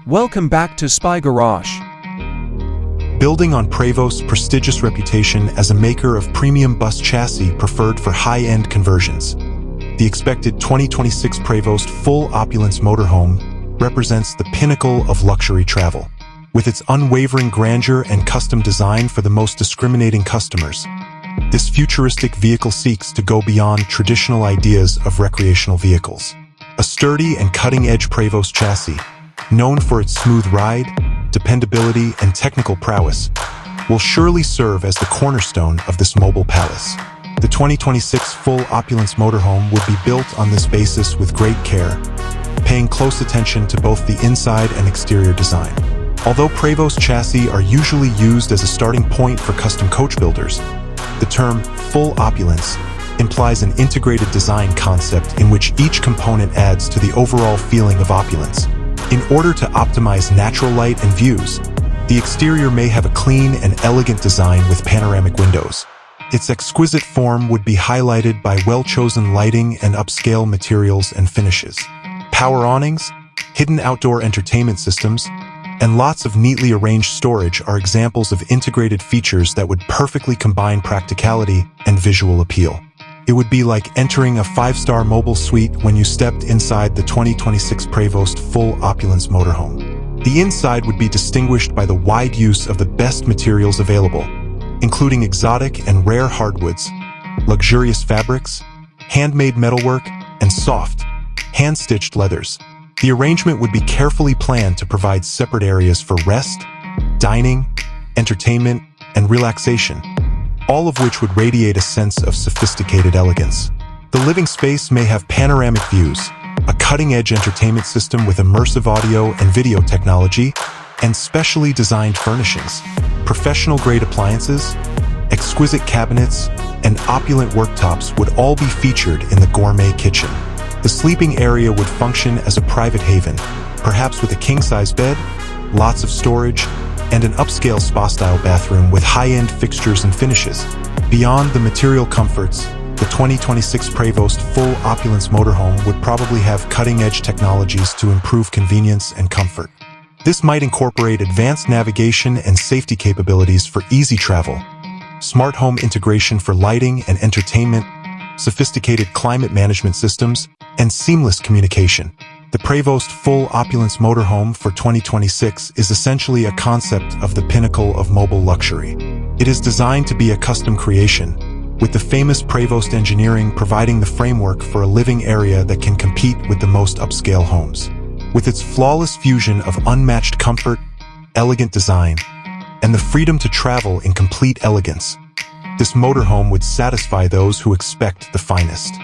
Welcome back to Spy Garage. Building on Prevost's prestigious reputation as a maker of premium bus chassis preferred for high-end conversions, the expected 2026 Prevost Full Opulence Motorhome represents the pinnacle of luxury travel. With its unwavering grandeur and custom design for the most discriminating customers, this futuristic vehicle seeks to go beyond traditional ideas of recreational vehicles. A sturdy and cutting-edge Prevost chassis, known for its smooth ride, dependability, and technical prowess, will surely serve as the cornerstone of this mobile palace. The 2026 Full Opulence Motorhome would be built on this basis with great care, paying close attention to both the inside and exterior design. Although Prevost chassis are usually used as a starting point for custom coach builders, the term full opulence implies an integrated design concept in which each component adds to the overall feeling of opulence. In order to optimize natural light and views, the exterior may have a clean and elegant design with panoramic windows. Its exquisite form would be highlighted by well-chosen lighting and upscale materials and finishes. Power awnings, hidden outdoor entertainment systems, and lots of neatly arranged storage are examples of integrated features that would perfectly combine practicality and visual appeal. It would be like entering a 5-star mobile suite when you stepped inside the 2026 Prevost Full Opulence Motorhome. The inside would be distinguished by the wide use of the best materials available, including exotic and rare hardwoods, luxurious fabrics, handmade metalwork, and soft, hand-stitched leathers. The arrangement would be carefully planned to provide separate areas for rest, dining, entertainment, and relaxation, all of which would radiate a sense of sophisticated elegance. The living space may have panoramic views, a cutting-edge entertainment system with immersive audio and video technology, and specially designed furnishings. Professional-grade appliances, exquisite cabinets, and opulent worktops would all be featured in the gourmet kitchen. The sleeping area would function as a private haven, perhaps with a king-size bed, lots of storage, and an upscale spa-style bathroom with high-end fixtures and finishes. Beyond the material comforts, the 2026 Prevost Full Opulence Motorhome would probably have cutting-edge technologies to improve convenience and comfort. This might incorporate advanced navigation and safety capabilities for easy travel, smart home integration for lighting and entertainment, sophisticated climate management systems, and seamless communication. The Prevost Full Opulence Motorhome for 2026 is essentially a concept of the pinnacle of mobile luxury. It is designed to be a custom creation, with the famous Prevost engineering providing the framework for a living area that can compete with the most upscale homes. With its flawless fusion of unmatched comfort, elegant design, and the freedom to travel in complete elegance, this motorhome would satisfy those who expect the finest.